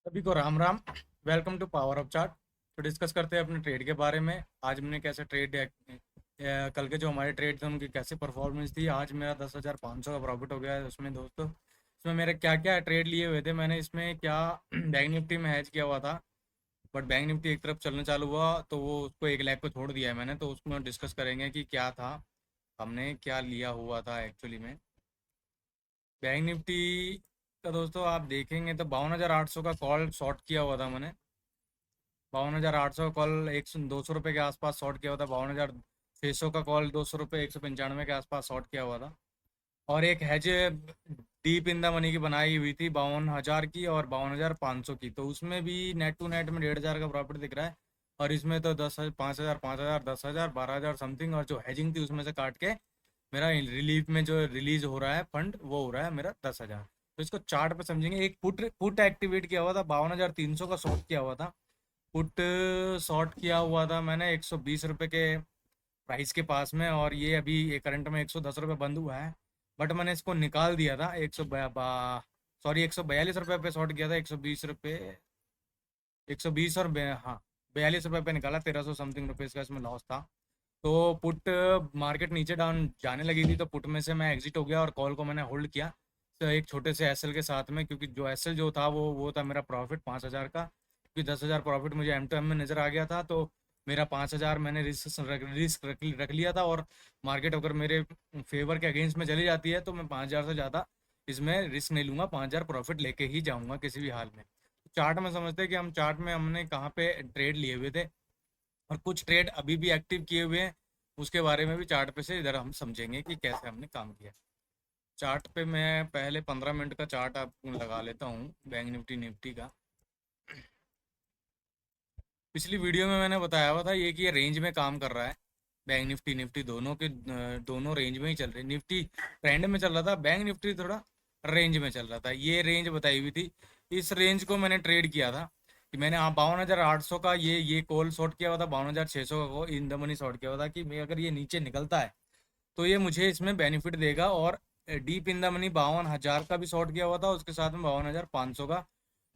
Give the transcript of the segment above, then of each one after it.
सभी को Ram Ram. Welcome to power of chart. तो डिस्कस करते हैं अपने ट्रेड के बारे में। आज मैंने कैसे ट्रेड कल के जो हमारे ट्रेड थे उनकी कैसे परफॉर्मेंस थी। आज मेरा 10,500 का प्रॉफिट हो गया है उसमें दोस्तों। इसमें मेरे क्या क्या ट्रेड लिए हुए थे मैंने इसमें क्या बैंक निफ्टी में हैज किया हुआ था। बट बैंक निफ्टी एक तरफ चलना चालू हुआ तो वो उसको 1 लाख पे छोड़ दिया है मैंने। तो उसमें डिस्कस करेंगे कि क्या था, हमने क्या लिया हुआ था एक्चुअली में। बैंक निफ्टी का दोस्तों आप देखेंगे तो 52,800 का कॉल शॉर्ट किया हुआ था मैंने। 52,800 का कॉल 200 रुपये के आसपास शॉर्ट किया हुआ था। 52,600 का कॉल 200 रुपये 195 के आसपास शॉर्ट किया हुआ था। और एक has deep in the money की बनाई हुई थी 52,000 की और 52,500 की। तो उसमें भी नेट टू नेट में 1,500 का प्रॉफिट दिख रहा है। और इसमें तो 10,000 5,000 5,000 10,000 12,000 समथिंग, और जो हैजिंग थी उसमें से काट के मेरा रिलीफ में जो रिलीज हो रहा है फंड वो हो रहा है मेरा 10,000। तो इसको चार्ट पे समझेंगे। एक पुट पुट एक्टिवेट किया हुआ था, 52,300 का शॉर्ट किया हुआ था। पुट शॉर्ट किया हुआ था मैंने 120 रुपये के प्राइस के पास में, और ये अभी करंट में 110 रुपये बंद हुआ है। बट मैंने इसको निकाल दिया था 142 रुपये पे शॉर्ट किया था। 120 रुपये 120 और हाँ 42 रुपये पे निकाला। 1,300 समथिंग रुपीज़ का इसमें लॉस था। तो पुट मार्केट नीचे डाउन जाने लगी थी तो पुट में से मैं एग्जिट हो गया और कॉल को मैंने होल्ड किया। तो एक छोटे से एसएल के साथ में, क्योंकि जो एसएल जो था वो था मेरा प्रॉफिट 5,000 का, क्योंकि 10,000 प्रॉफिट मुझे एम टू एम में नज़र आ गया था। तो मेरा 5,000 मैंने रिस्क रख लिया था। और मार्केट अगर मेरे फेवर के अगेंस्ट में चली जाती है तो मैं 5,000 से ज़्यादा इसमें रिस्क नहीं लूँगा। 5,000 प्रॉफिट लेके ही जाऊँगा किसी भी हाल में। चार्ट में समझते हैं कि हम चार्ट में हमने कहाँ पे ट्रेड लिए हुए थे और कुछ ट्रेड अभी भी एक्टिव किए हुए हैं। उसके बारे में भी चार्ट पे से इधर हम समझेंगे कि कैसे हमने काम किया। चार्ट पे मैं पहले 15 मिनट का चार्ट आपको लगा लेता हूँ बैंक निफ्टी निफ्टी का। पिछली वीडियो में मैंने बताया हुआ था ये कि ये रेंज में काम कर रहा है। बैंक निफ्टी निफ्टी दोनों के दोनों रेंज में ही चल रहे। निफ्टी ट्रेंड में चल रहा था, बैंक निफ्टी थोड़ा रेंज में चल रहा था। ये रेंज बताई हुई थी, इस रेंज को मैंने ट्रेड किया था कि मैंने 52,800 का ये कॉल शॉर्ट किया हुआ था। 52,600 का इन द मनी शॉर्ट किया हुआ था कि मैं अगर ये नीचे निकलता है तो ये मुझे इसमें बेनिफिट देगा। और डीप इन द मनी 52,000 का भी शॉर्ट किया हुआ था, उसके साथ में 52,500 का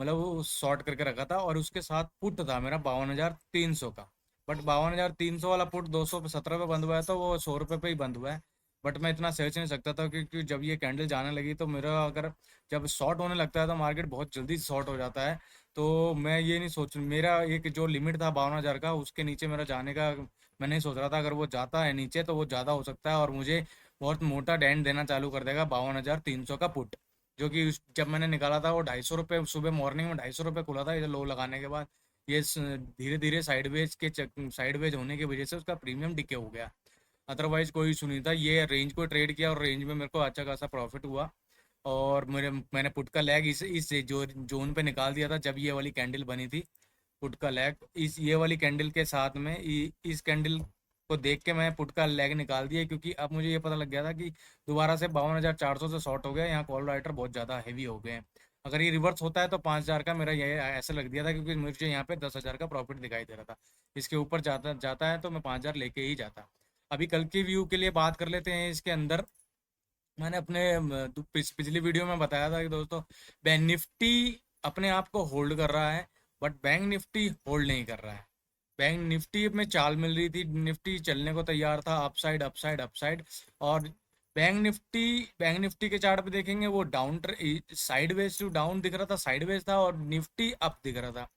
मतलब वो शॉर्ट करके रखा था। और उसके साथ पुट था मेरा 52,300 का। बट 52,300 वाला पुट 217 पे बंद हुआ है तो वो 100 रुपये पे ही बंद हुआ है। बट मैं इतना सोच नहीं सकता था क्योंकि जब ये कैंडल जाने लगी तो मेरा अगर जब शॉर्ट होने लगता है तो मार्केट बहुत जल्दी शॉर्ट हो जाता है। तो मैं ये नहीं सोच, मेरा एक जो लिमिट था 52,000 का उसके नीचे मेरा जाने का मैं नहीं सोच रहा था। अगर वो जाता है नीचे तो वो ज़्यादा हो सकता है और मुझे बहुत मोटा डेंट देना चालू कर देगा 52,300 का पुट। जो कि जब मैंने निकाला था वो 250 रुपये सुबह मॉर्निंग में 250 रुपये खुला था। ये लो लगाने के बाद ये धीरे धीरे साइडवेज होने की वजह से उसका प्रीमियम डिके हो गया। अदरवाइज कोई इशू नहीं था। ये रेंज को ट्रेड किया और रेंज में मेरे को अच्छा खासा प्रॉफिट हुआ। और मैंने पुट का लैग इस जो जोन पे निकाल दिया था जब ये वाली कैंडल बनी थी। पुट का लैग इस ये वाली कैंडल के साथ में इस कैंडल को देख के मैं पुट का लैग निकाल दिया, क्योंकि अब मुझे ये पता लग गया था कि दोबारा से 52,400 से शॉर्ट हो गया। यहाँ कॉल राइटर बहुत ज़्यादा हैवी हो गए हैं। अगर ये रिवर्स होता है तो 5,000 का मेरा ये ऐसा लग दिया था, क्योंकि मुझे यहाँ पे 10,000 का प्रॉफिट दिखाई दे रहा था। इसके ऊपर जाता जाता है तो मैं 5,000 लेके ही जाता। अभी कल के व्यू के लिए बात कर लेते हैं। इसके अंदर मैंने अपने पिछली वीडियो में बताया था कि दोस्तों बैंक निफ्टी अपने आप को होल्ड कर रहा है, बट बैंक निफ्टी होल्ड नहीं कर रहा है। बैंक निफ्टी में चाल मिल रही थी, निफ्टी चलने को तैयार था अपसाइड अपसाइड अपसाइड। और बैंक निफ्टी के चार्ट पे देखेंगे वो डाउन साइडवेज टू डाउन दिख रहा था, साइडवेज था, और निफ्टी अप दिख रहा था।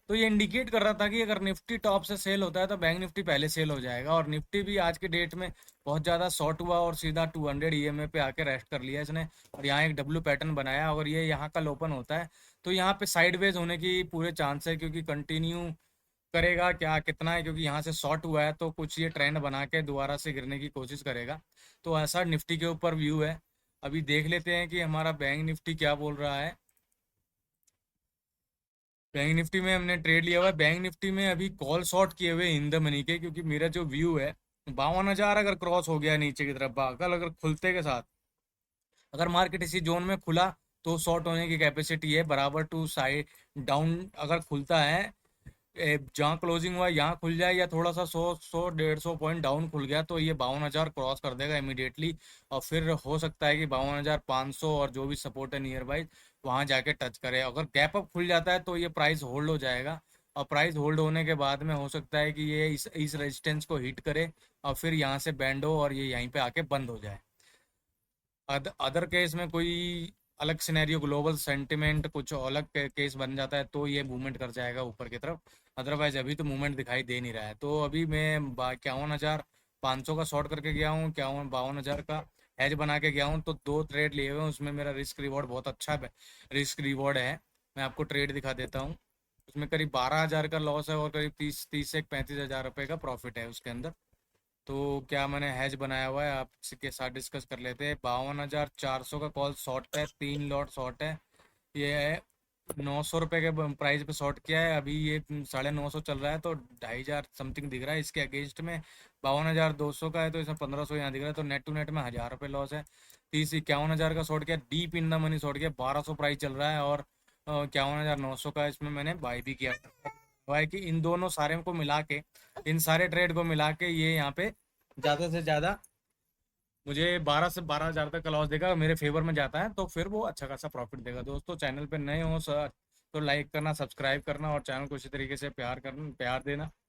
तो ये इंडिकेट कर रहा था कि अगर निफ्टी टॉप से सेल होता है तो बैंक निफ्टी पहले सेल हो जाएगा। और निफ्टी भी आज के डेट में बहुत ज़्यादा शॉर्ट हुआ और सीधा 200 ईएमए पे आके रेस्ट कर लिया इसने। और यहाँ एक डब्ल्यू पैटर्न बनाया और ये यहाँ कल ओपन होता है तो यहाँ पे साइडवेज होने की पूरे चांस है, क्योंकि कंटिन्यू करेगा क्या कितना है, क्योंकि यहाँ से शॉर्ट हुआ है तो कुछ ये ट्रेंड बना के दोबारा से गिरने की कोशिश करेगा। तो ऐसा निफ्टी के ऊपर व्यू है। अभी देख लेते हैं कि हमारा बैंक निफ्टी क्या बोल रहा है। बैंक निफ्टी में हमने ट्रेड लिया हुआ है। बैंक निफ्टी में अभी कॉल शॉर्ट किए हुए इन द मनी के, क्योंकि मेरा जो व्यू है 52,000 अगर क्रॉस हो गया नीचे की तरफ कल अगर खुलते के साथ अगर मार्केट इसी जोन में खुला तो शॉर्ट होने की कैपेसिटी है बराबर टू साइड डाउन। अगर खुलता है जहाँ क्लोजिंग हुआ यहाँ खुल जाए या थोड़ा सा 100 150 पॉइंट डाउन खुल गया तो ये 52,000 क्रॉस कर देगा इमीडिएटली। और फिर हो सकता है कि 52,500 और जो भी सपोर्ट है नियर बाई वहां जाके टच करे। अगर गैप अप खुल जाता है तो ये प्राइस होल्ड हो जाएगा, और प्राइस होल्ड होने के बाद में हो सकता है कि ये इस रेजिस्टेंस को हिट करे और फिर यहाँ से बैंड हो और ये यहीं पे आके बंद हो जाए। अदर केस में कोई अलग सिनेरियो, ग्लोबल सेंटिमेंट कुछ अलग केस बन जाता है तो ये मूवमेंट कर जाएगा ऊपर की तरफ। अदरवाइज अभी तो मूवमेंट दिखाई दे नहीं रहा है। तो अभी मैं 51,500 का शॉर्ट करके गया हूँ, 52,000 का हैज बना के गया हूँ। तो 2 ट्रेड लिए हुए हैं, उसमें मेरा रिस्क रिवॉर्ड बहुत अच्छा है, रिस्क रिवॉर्ड है। मैं आपको ट्रेड दिखा देता हूँ। उसमें करीब 12,000 का लॉस है और करीब 30 से 35,000 रुपये का प्रॉफिट है उसके अंदर। तो क्या मैंने हैज बनाया हुआ है आपके साथ डिस्कस कर लेते हैं। 52,400 का कॉल शॉर्ट है, 3 लॉट शॉर्ट है। ये है 900 रुपये के प्राइस पे शॉर्ट किया है। अभी ये 950 चल रहा है, तो 2,500 समथिंग दिख रहा है इसके अगेंस्ट में। 52,200 का है तो इसमें 1,500 यहाँ दिख रहा है, तो नेट टू नेट में 1,000 रुपये लॉस है। 51,000 का शॉर्ट किया, deep in the money short किया, 1,200 प्राइस चल रहा है, और 51,900 का इसमें मैंने बाई भी किया हुआ है। कि इन दोनों सारे को मिला के, इन सारे ट्रेड को मिला के ये यहाँ पे ज़्यादा से ज़्यादा मुझे 12 से 12,000 तक का लॉस देगा। मेरे फेवर में जाता है तो फिर वो अच्छा खासा प्रॉफिट देगा। दोस्तों, चैनल पे नए हो सर तो लाइक करना, सब्सक्राइब करना और चैनल को इसी तरीके से प्यार देना।